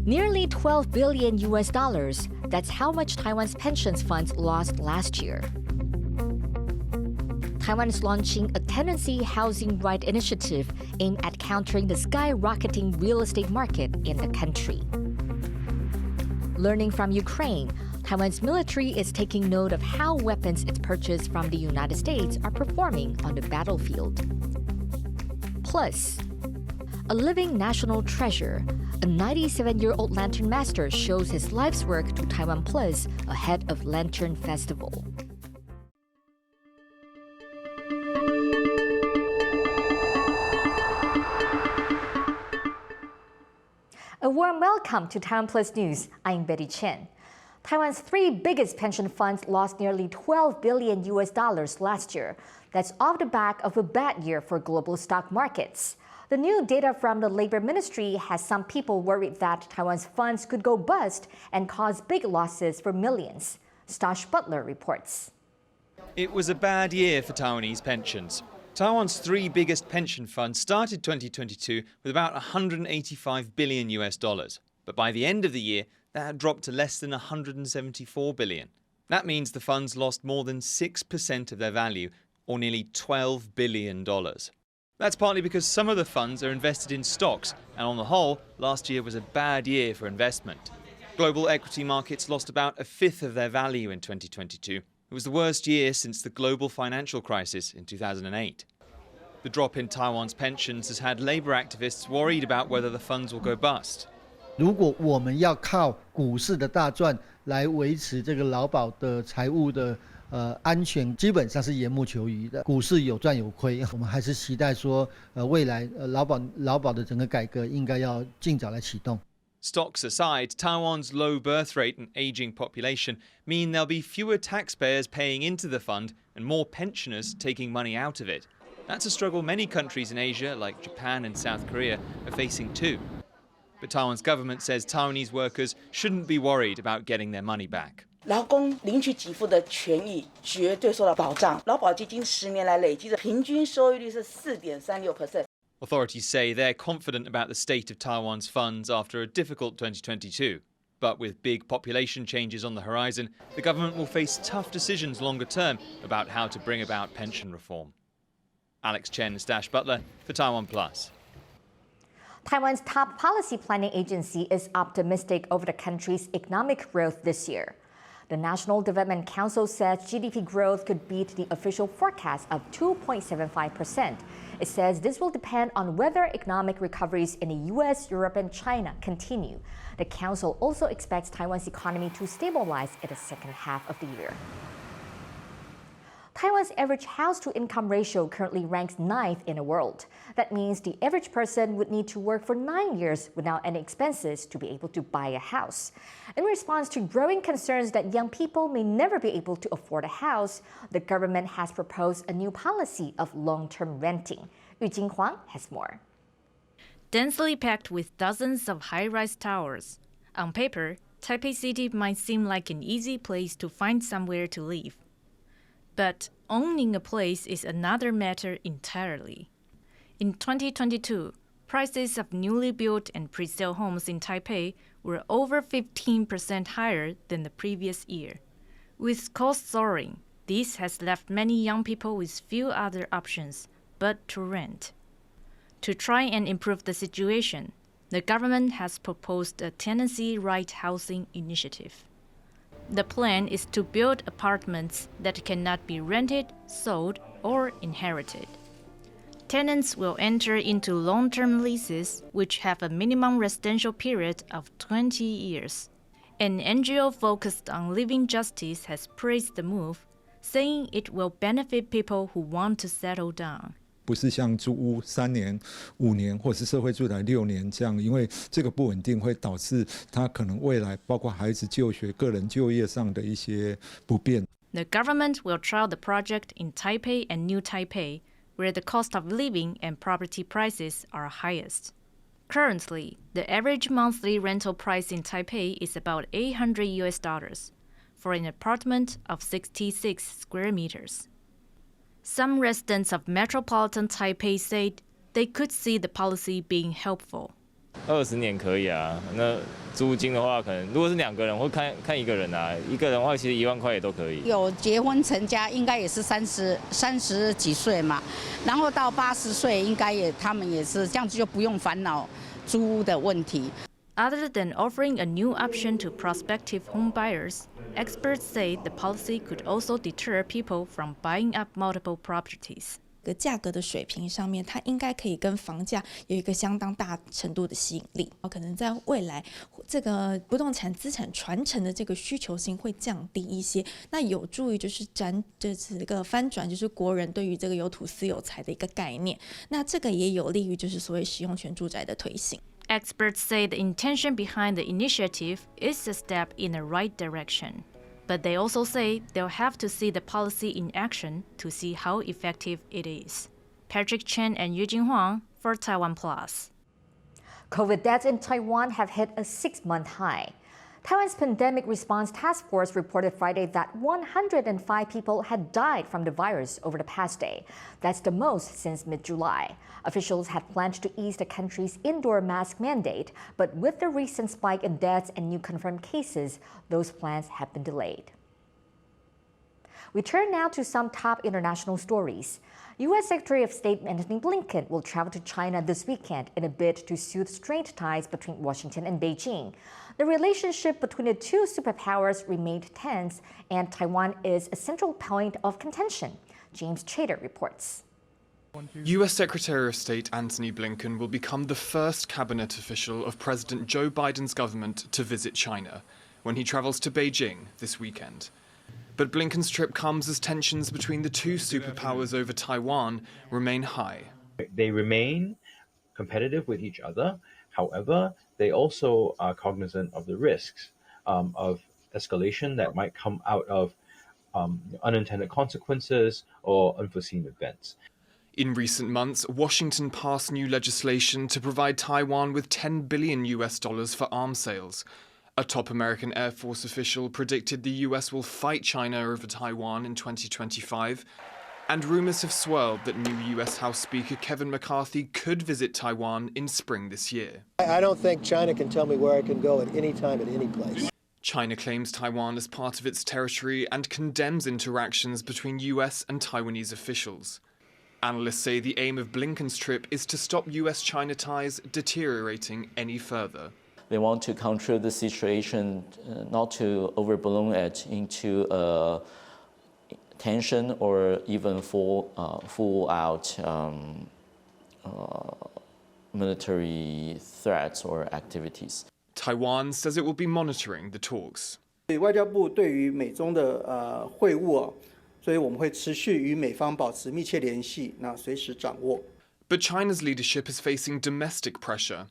Nearly $12 billion US dollars. That's how much Taiwan's pensions funds lost last year. Taiwan is launching a tenancy housing right initiative aimed at countering the skyrocketing real estate market in the country. Learning from Ukraine, Taiwan's military is taking note of how weapons it's purchased from the United States are performing on the battlefield. Plus, a living national treasure, a 97-year-old lantern master shows his life's work to TaiwanPlus ahead of Lantern Festival. A warm welcome to TaiwanPlus News. I'm Betty Chen. Taiwan's three biggest pension funds lost nearly $12 billion US dollars last year. That's off the back of a bad year for global stock markets. The new data from the Labor Ministry has some people worried that Taiwan's funds could go bust and cause big losses for millions. Stash Butler reports. It was a bad year for Taiwanese pensions. Taiwan's three biggest pension funds started 2022 with about 185 billion US dollars. But by the end of the year, that had dropped to less than 174 billion. That means the funds lost more than 6% of their value, or nearly $12 billion. That's partly because some of the funds are invested in stocks, and on the whole, last year was a bad year for investment. Global equity markets lost about a fifth of their value in 2022. It was the worst year since the global financial crisis in 2008. The drop in Taiwan's pensions has had labor activists worried about whether the funds will go bust. 如果我们要靠股市的大赚来维持这个劳保的财务的安全，基本上是缘木求鱼的。股市有赚有亏，我们还是期待说，未来劳保的整个改革应该要尽早来启动。 Stocks aside, Taiwan's low birth rate and aging population mean there'll be fewer taxpayers paying into the fund and more pensioners taking money out of it. That's a struggle many countries in Asia, like Japan and South Korea, are facing too. But Taiwan's government says Taiwanese workers shouldn't be worried about getting their money back. 劳工领取给付的权益绝对受到保障。劳保基金10年来累积的平均收益率是4.36%。 Authorities say they're confident about the state of Taiwan's funds after a difficult 2022. But with big population changes on the horizon, the government will face tough decisions longer term about how to bring about pension reform. Alex Chen, Stash Butler for TaiwanPlus. Taiwan's top policy planning agency is optimistic over the country's economic growth this year. The National Development Council says GDP growth could beat the official forecast of 2.75%. It says this will depend on whether economic recoveries in the US, Europe, and China continue. The council also expects Taiwan's economy to stabilize in the second half of the year. Taiwan's average house-to-income ratio currently ranks 9th in the world. That means the average person would need to work for 9 years without any expenses to be able to buy a house. In response to growing concerns that young people may never be able to afford a house, the government has proposed a new policy of long-term renting. Yu Jinghuang has more. Densely packed with dozens of high-rise towers. On paper, Taipei City might seem like an easy place to find somewhere to live. But owning a place is another matter entirely. In 2022, prices of newly built and pre-sale homes in Taipei were over 15% higher than the previous year. With costs soaring, this has left many young people with few other options but to rent. To try and improve the situation, the government has proposed a tenancy right housing initiative. The plan is to build apartments that cannot be rented, sold, or inherited. Tenants will enter into long-term leases, which have a minimum residential period of 20 years. An NGO focused on living justice has praised the move, saying it will benefit people who want to settle down. 不是像租屋3年、5年，或是社会住宅6年这样，因为这个不稳定会导致他可能未来包括孩子就学、个人就业上的一些不便。The government will trial the project in Taipei and New Taipei, where the cost of living and property prices are highest. Currently, the average monthly rental price in Taipei is about $800 for an apartment of 66 square meters. Some residents of metropolitan Taipei said they could see the policy being helpful. 20年可以啊，那租金的话，可能如果是2个人或看1个人啊，1个人的话其实1万块也都可以。有结婚成家，应该也是30几岁嘛，然后到80岁，应该他们也是这样子，就不用烦恼租屋的问题。 Other than offering a new option to prospective home buyers, experts say the policy could also deter people from buying up multiple properties. 价格的水平上面，它应该可以跟房价有一个相当大程度的吸引力。可能在未来，这个不动产资产传承的这个需求性会降低一些，那有助于就是这个翻转，就是国人对于这个有土私有财的一个概念。那这个也有利于就是所谓使用权住宅的推行。 Experts say the intention behind the initiative is a step in the right direction. But they also say they'll have to see the policy in action to see how effective it is. Patrick Chen and Eugene Huang for TaiwanPlus. COVID deaths in Taiwan have hit a 6-month high. Taiwan's Pandemic Response Task Force reported Friday that 105 people had died from the virus over the past day. That's the most since mid-July. Officials had planned to ease the country's indoor mask mandate, but with the recent spike in deaths and new confirmed cases, those plans have been delayed. We turn now to some top international stories. U.S. Secretary of State Antony Blinken will travel to China this weekend in a bid to soothe strained ties between Washington and Beijing. The relationship between the two superpowers remained tense, and Taiwan is a central point of contention. James Chater reports. U.S. Secretary of State Antony Blinken will become the first cabinet official of President Joe Biden's government to visit China when he travels to Beijing this weekend. But Blinken's trip comes as tensions between the two superpowers over Taiwan remain high. They remain competitive with each other. However, they also are cognizant of the risks of escalation that might come out of unintended consequences or unforeseen events. In recent months, Washington passed new legislation to provide Taiwan with $10 billion for arms sales. A top American Air Force official predicted the US will fight China over Taiwan in 2025. And rumors have swirled that new US House Speaker Kevin McCarthy could visit Taiwan in spring this year. I don't think China can tell me where I can go at any time, at any place. China claims Taiwan as part of its territory and condemns interactions between US and Taiwanese officials. Analysts say the aim of Blinken's trip is to stop US-China ties deteriorating any further. They want to control the situation, not to overblow it into tension or even full out military threats or activities. Taiwan says it will be monitoring the talks. 外交部对于美中的会晤所以我们会持续与美方保持密切联系，那随时掌握。But China's leadership is facing domestic pressure.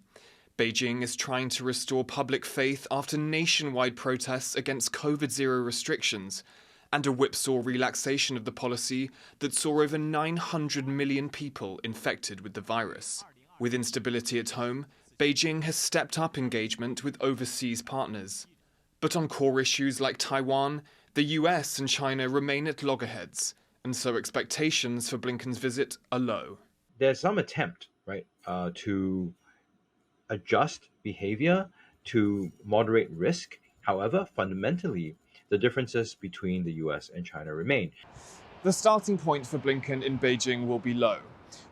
Beijing is trying to restore public faith after nationwide protests against COVID-0 restrictions and a whipsaw relaxation of the policy that saw over 900 million people infected with the virus. With instability at home, Beijing has stepped up engagement with overseas partners. But on core issues like Taiwan, the US and China remain at loggerheads, and so expectations for Blinken's visit are low. There's some attempt, right, to adjust behavior to moderate risk. However, fundamentally, the differences between the US and China remain. The starting point for Blinken in Beijing will be low.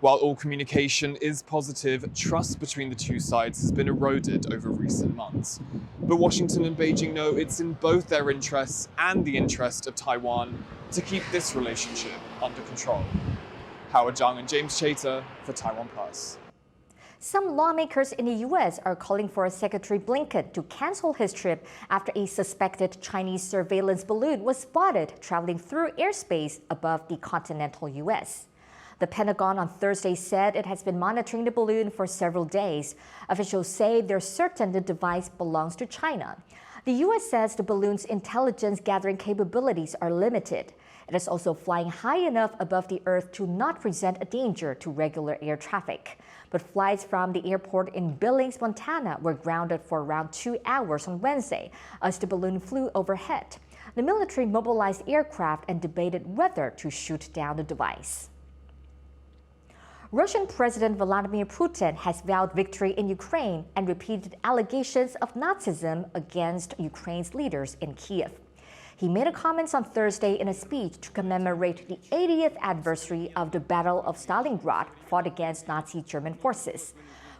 While all communication is positive, trust between the two sides has been eroded over recent months. But Washington and Beijing know it's in both their interests and the interest of Taiwan to keep this relationship under control. Howard Zhang and James Chater for TaiwanPlus. Some lawmakers in the U.S. are calling for Secretary Blinken to cancel his trip after a suspected Chinese surveillance balloon was spotted traveling through airspace above the continental U.S. The Pentagon on Thursday said it has been monitoring the balloon for several days. Officials say they're certain the device belongs to China. The U.S. says the balloon's intelligence gathering capabilities are limited. It is also flying high enough above the Earth to not present a danger to regular air traffic. But flights from the airport in Billings, Montana were grounded for around 2 hours on Wednesday as the balloon flew overhead. The military mobilized aircraft and debated whether to shoot down the device. Russian President Vladimir Putin has vowed victory in Ukraine and repeated allegations of Nazism against Ukraine's leaders in Kiev. He made a comment on Thursday in a speech to commemorate the 80th anniversary of the Battle of Stalingrad fought against Nazi German forces.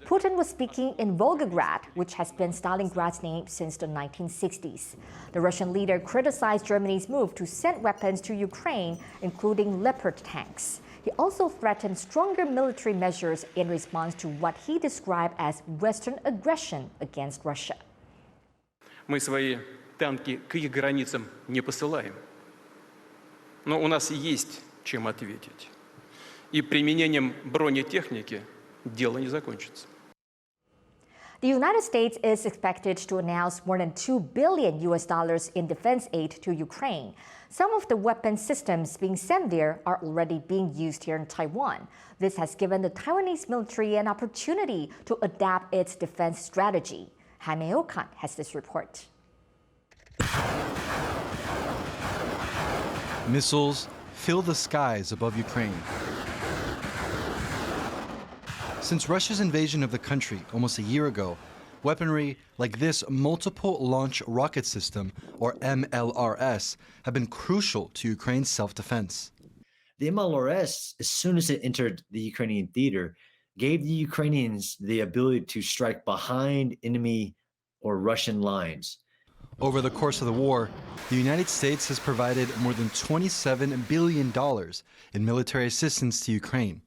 Putin was speaking in Volgograd, which has been Stalingrad's name since the 1960s. The Russian leader criticized Germany's move to send weapons to Ukraine, including Leopard tanks. He also threatened stronger military measures in response to what he described as Western aggression against Russia. Мы свои танки к их границам не посылаем. Но у нас есть чем ответить. И применением бронетехники дело не закончится. The United States is expected to announce more than $2 billion in defense aid to Ukraine. Some of the weapon systems being sent there are already being used here in Taiwan. This has given the Taiwanese military an opportunity to adapt its defense strategy. Jaime Okan has this report. Missiles fill the skies above Ukraine. Since Russia's invasion of the country almost a year ago, weaponry like this multiple launch rocket system, or MLRS, have been crucial to Ukraine's self-defense. The MLRS, as soon as it entered the Ukrainian theater, gave the Ukrainians the ability to strike behind enemy or Russian lines. Over the course of the war, the United States has provided more than $27 billion in military assistance to Ukraine.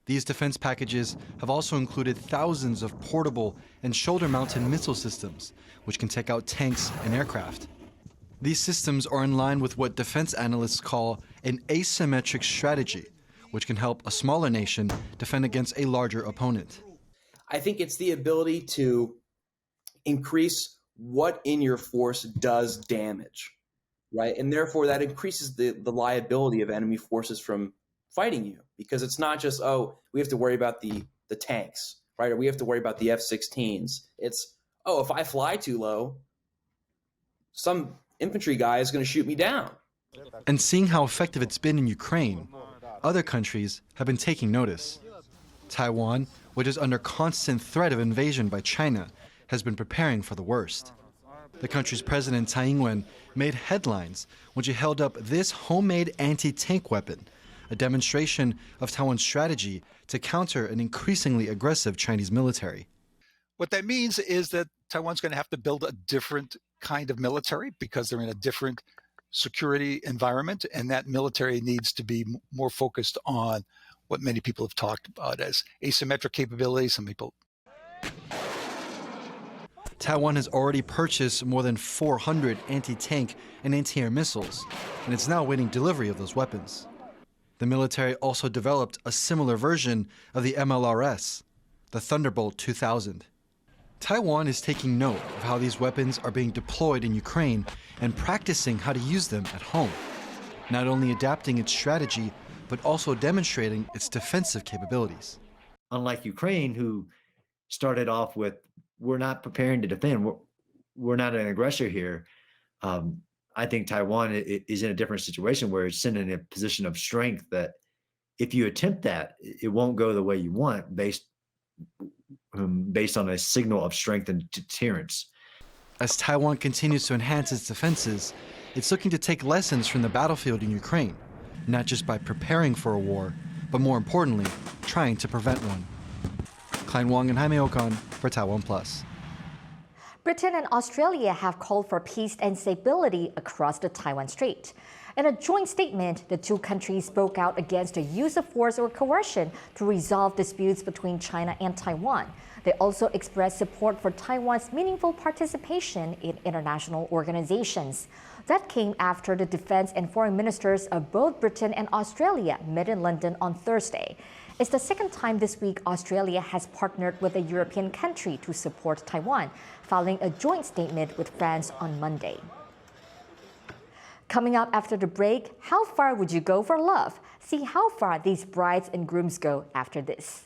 These defense packages have also included thousands of portable and shoulder-mounted missile systems, which can take out tanks and aircraft. These systems are in line with what defense analysts call an asymmetric strategy, which can help a smaller nation defend against a larger opponent. I think it's the ability to increase what in your force does damage, right? And therefore that increases the liability of enemy forces from fighting you, because it's not just, oh, we have to worry about the tanks, right? Or we have to worry about the F-16s. It's, oh, if I fly too low, some infantry guy is going to shoot me down. And seeing how effective it's been in Ukraine, other countries have been taking notice. Taiwan, which is under constant threat of invasion by China, has been preparing for the worst. The country's president, Tsai Ing-wen, made headlines when she held up this homemade anti-tank weapon, a demonstration of Taiwan's strategy to counter an increasingly aggressive Chinese military. What that means is that Taiwan's going to have to build a different kind of military because they're in a different security environment, and that military needs to be more focused on what many people have talked about as asymmetric capabilities. Some people. Taiwan has already purchased more than 400 anti-tank and anti-air missiles, and it's now waiting delivery of those weapons. The military also developed a similar version of the MLRS, the Thunderbolt 2000. Taiwan is taking note of how these weapons are being deployed in Ukraine and practicing how to use them at home, not only adapting its strategy, but also demonstrating its defensive capabilities. Unlike Ukraine, who started off with, we're not preparing to defend, we're not an aggressor here, I think Taiwan is in a different situation where it's in a position of strength that if you attempt that, it won't go the way you want based on a signal of strength and deterrence. As Taiwan continues to enhance its defenses, it's looking to take lessons from the battlefield in Ukraine, not just by preparing for a war, but more importantly, trying to prevent one. Klein Wong and Jaime Okan for TaiwanPlus. Britain and Australia have called for peace and stability across the Taiwan Strait. In a joint statement, the two countries spoke out against the use of force or coercion to resolve disputes between China and Taiwan. They also expressed support for Taiwan's meaningful participation in international organizations. That came after the defense and foreign ministers of both Britain and Australia met in London on Thursday. It's the second time this week Australia has partnered with a European country to support Taiwan, following a joint statement with France on Monday. Coming up after the break, how far would you go for love? See how far these brides and grooms go after this.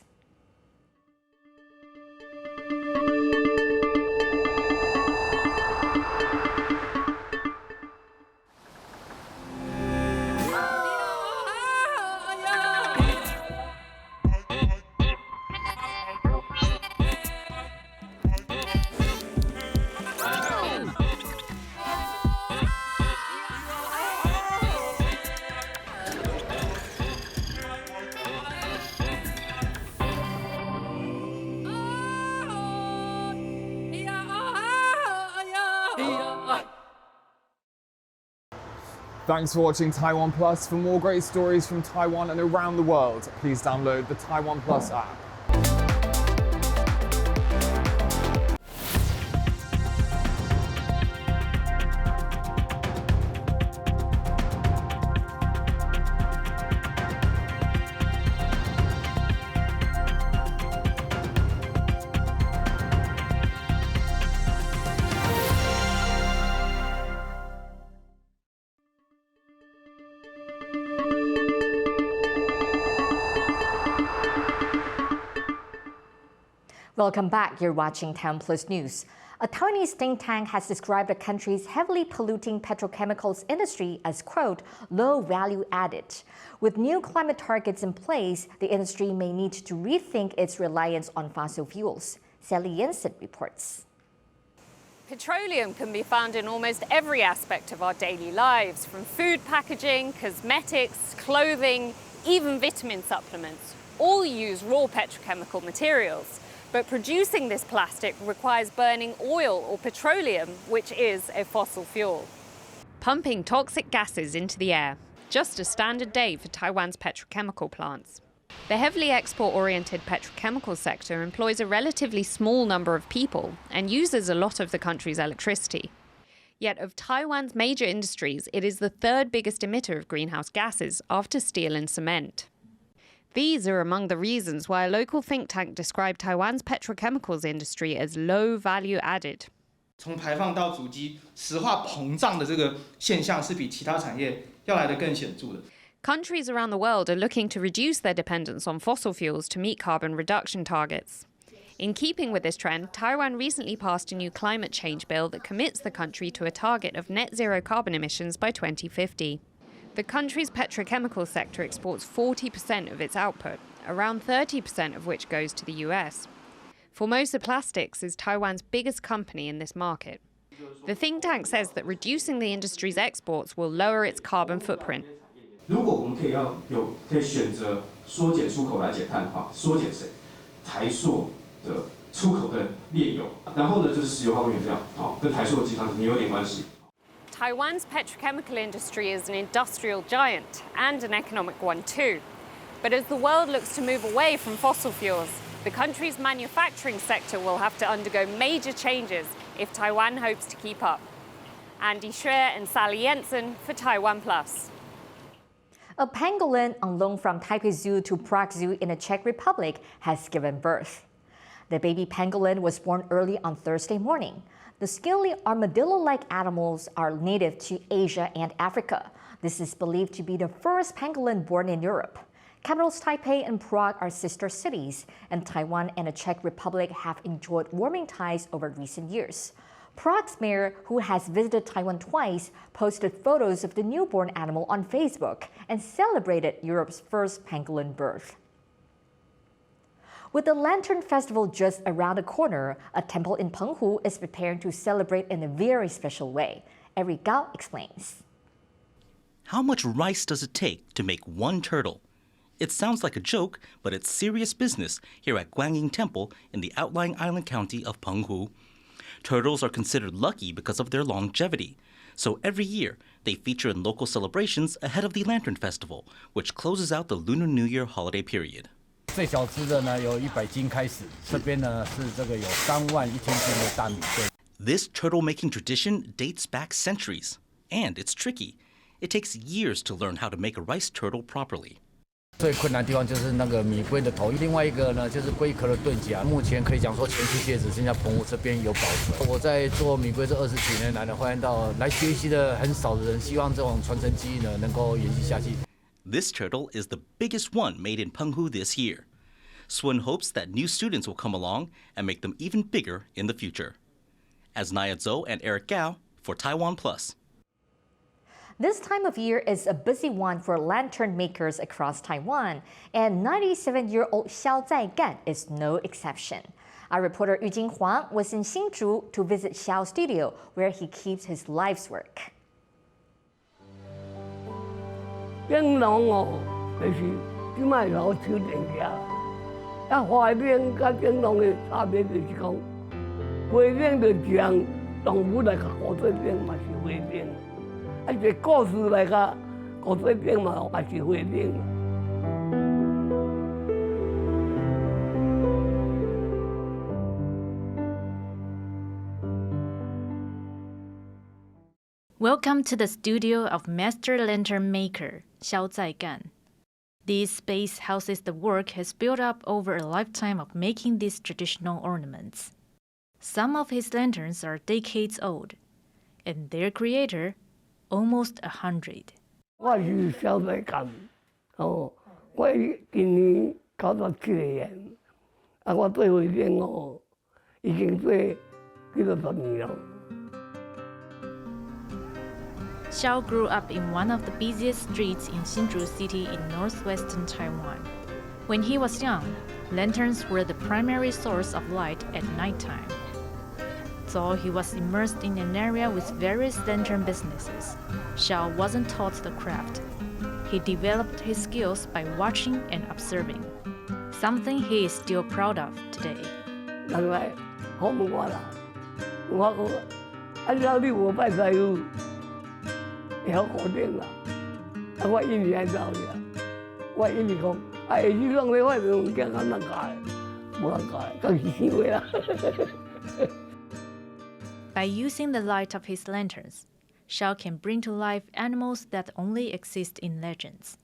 Thanks for watching Taiwan Plus. For more great stories from Taiwan and around the world, please download the Taiwan Plus app. Welcome back. You're watching TaiwanPlus News. A Taiwanese think tank has described the country's heavily polluting petrochemicals industry as, quote, low value added. With new climate targets in place, the industry may need to rethink its reliance on fossil fuels. Sally Jensen reports. Petroleum can be found in almost every aspect of our daily lives, from food packaging, cosmetics, clothing, even vitamin supplements. All use raw petrochemical materials. But producing this plastic requires burning oil or petroleum, which is a fossil fuel. Pumping toxic gases into the air. Just a standard day for Taiwan's petrochemical plants. The heavily export-oriented petrochemical sector employs a relatively small number of people and uses a lot of the country's electricity. Yet of Taiwan's major industries, it is the third biggest emitter of greenhouse gases after steel and cement. These are among the reasons why a local think tank described Taiwan's petrochemicals industry as low value added. 从排放到主机石化膨胀的这个现象是比其他产业要来得更显著的。 Countries around the world are looking to reduce their dependence on fossil fuels to meet carbon reduction targets. In keeping with this trend, Taiwan recently passed a new climate change bill that commits the country to a target of net zero carbon emissions by 2050. The country's petrochemical sector exports 40% of its output, around 30% of which goes to the US. Formosa Plastics is Taiwan's biggest company in this market. The think tank says that reducing the industry's exports will lower its carbon footprint. 如果我们可以选择缩减出口来减碳的话，缩减谁？台塑的出口的炼油，然后呢就是石油化工原料，跟台塑的集团可能有点关系。 Taiwan's petrochemical industry is an industrial giant and an economic one too. But as the world looks to move away from fossil fuels, the country's manufacturing sector will have to undergo major changes if Taiwan hopes to keep up. Andy Xue and Sally Jensen for Taiwan Plus. A pangolin on loan from Taipei Zoo to Prague Zoo in the Czech Republic has given birth. The baby pangolin was born early on Thursday morning. The scaly armadillo-like animals are native to Asia and Africa. This is believed to be the first pangolin born in Europe. Capitals Taipei and Prague are sister cities, and Taiwan and the Czech Republic have enjoyed warming ties over recent years. Prague's mayor, who has visited Taiwan twice, posted photos of the newborn animal on Facebook and celebrated Europe's first pangolin birth. With the Lantern Festival just around the corner, a temple in Penghu is preparing to celebrate in a very special way. Eric Gao explains. How much rice does it take to make one turtle? It sounds like a joke, but it's serious business here at Guanyin Temple in the outlying island county of Penghu. Turtles are considered lucky because of their longevity. So every year, they feature in local celebrations ahead of the Lantern Festival, which closes out the Lunar New Year holiday period. 最小只的呢有100斤开始，这边呢是这个有31000斤的大米。This turtle-making tradition dates back centuries, and it's tricky. It takes years to learn how to make a rice turtle properly. 最困难的地方就是那个米龟的头，另外一个呢就是龟壳的盾甲。目前可以讲说全世界只剩下澎湖这边有保存。我在做米龟这20几年来呢，发现到来学习的很少的人，希望这种传承技艺呢能够延续下去。 This turtle is the biggest one made in Penghu this year. Swin hopes that new students will come along and make them even bigger in the future. As Naya Zhou and Eric Gao for Taiwan Plus. This time of year is a busy one for lantern makers across Taiwan, and 97-year-old Xiao Zaigan is no exception. Our reporter Yu Jinghua was in Hsinchu to visit Xiao's studio, where he keeps his life's work. 冰龙哦，就是即摆老手电价。啊，花冰甲冰龙的差别就是讲，花冰就像动物来甲火做冰嘛是花冰，而且故事来个古装片嘛，嘛是会冷。Welcome to the studio of master lantern maker Xiao Zaigan. This space houses the work he's built up over a lifetime of making these traditional ornaments. Some of his lanterns are decades old, and their creator almost 100. 我是小在干，我今年97个人，我做会冷已经做几多10年了。 Xiao grew up in one of the busiest streets in Hsinchu City in northwestern Taiwan. When he was young, lanterns were the primary source of light at nighttime. Though he was immersed in an area with various lantern businesses, Xiao wasn't taught the craft. He developed his skills by watching and observing, something he is still proud of today. 人来好问我啦，我讲，照你无拜师傅。 会晓固定啦，我印尼爱走了，我印尼讲，下日弄咧，我物件敢能教的，无能教的，当是想话啦。By using the light of his lanterns, Xiao can bring to life animals that only exist in legends.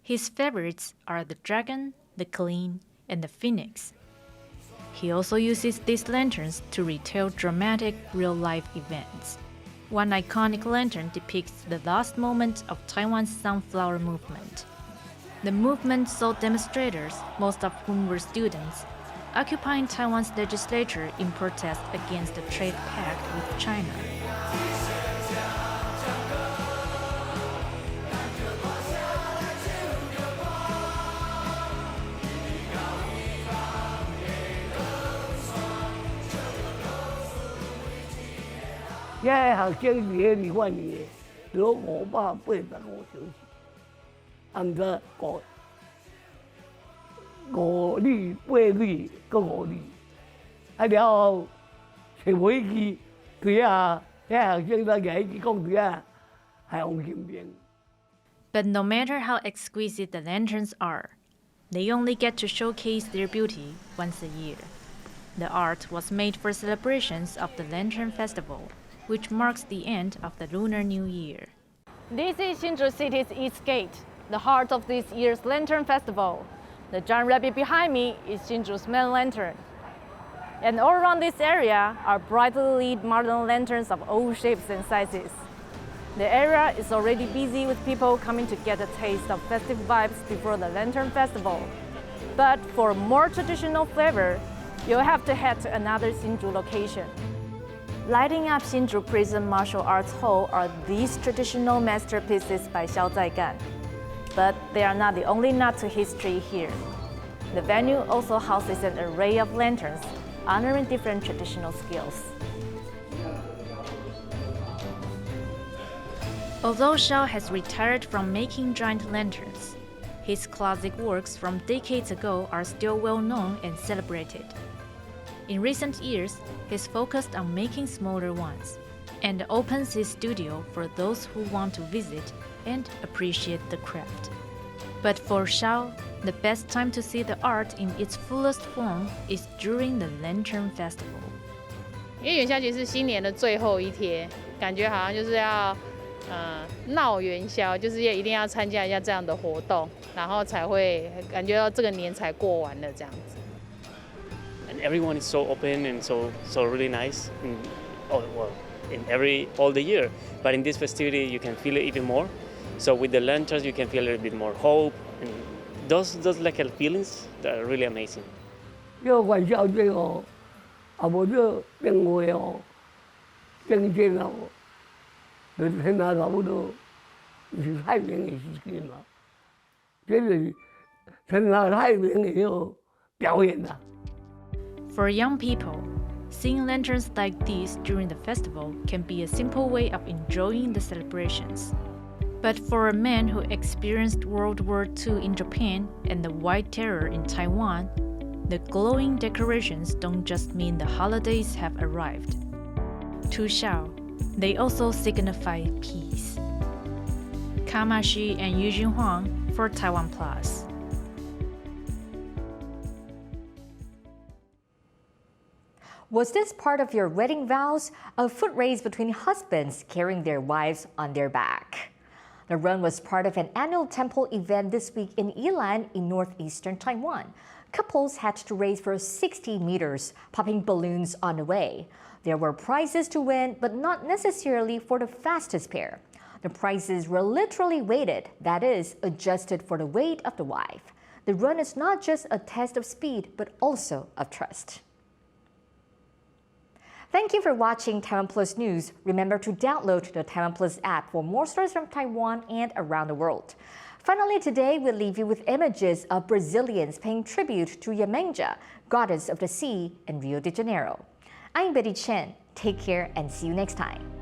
His favorites are the dragon, the Pangolin, and the phoenix. He also uses these lanterns to retell dramatic real-life events. One iconic lantern depicts the last moment of Taiwan's sunflower movement. The movement saw demonstrators, most of whom were students, occupying Taiwan's legislature in protest against the trade pact with China. Yeah, 学生伫迄2万年，有585小时，按照5里8里搁5里，了后坐飞机对啊，遐学生在举起讲对啊，海王金边。 But no matter how exquisite the lanterns are, they only get to showcase their beauty once a year. The art was made for celebrations of the Lantern Festival, which marks the end of the Lunar New Year. This is Hsinchu City's East Gate, the heart of this year's Lantern Festival. The giant rabbit behind me is Hsinchu's main lantern. And all around this area are brightly lit modern lanterns of all shapes and sizes. The area is already busy with people coming to get a taste of festive vibes before the Lantern Festival. But for more traditional flavor, you'll have to head to another Hsinchu location. Lighting up Hsinchu Prison Martial Arts Hall are these traditional masterpieces by Xiao Zaigan. But they are not the only nod to history here. The venue also houses an array of lanterns, honoring different traditional skills. Although Xiao has retired from making giant lanterns, his classic works from decades ago are still well known and celebrated. In recent years, he's focused on making smaller ones and opens his studio for those who want to visit and appreciate the craft. But for Xiao, the best time to see the art in its fullest form is during the Lantern Festival. 因为元宵节是新年的最后一天，感觉好像就是要闹元宵，就是一定要参加一下这样的活动，然后才会感觉到这个年才过完了这样子。 And everyone is so open and so really nice. All the year, but in this festivity you can feel it even more. So with the lanterns you can feel a little bit more hope, and those like feelings that are really amazing. 这个元宵节哦，啊无这灯会哦，灯节哦，就是现在差不多是太平的时间嘛，这是现在太平的那个表演啦。 For young people, seeing lanterns like these during the festival can be a simple way of enjoying the celebrations. But for a man who experienced World War II in Japan and the White Terror in Taiwan, the glowing decorations don't just mean the holidays have arrived. To Xiao, they also signify peace. Kamashi and Yujin Huang for TaiwanPlus. Was this part of your wedding vows? A foot race between husbands carrying their wives on their back. The run was part of an annual temple event this week in Yilan in northeastern Taiwan. Couples had to race for 60 meters, popping balloons on the way. There were prizes to win, but not necessarily for the fastest pair. The prizes were literally weighted, that is, adjusted for the weight of the wife. The run is not just a test of speed, but also of trust. Thank you for watching TaiwanPlus News. Remember to download the TaiwanPlus app for more stories from Taiwan and around the world. Finally, today we'll leave you with images of Brazilians paying tribute to Yemanja, goddess of the sea in Rio de Janeiro. I'm Betty Chen. Take care and see you next time.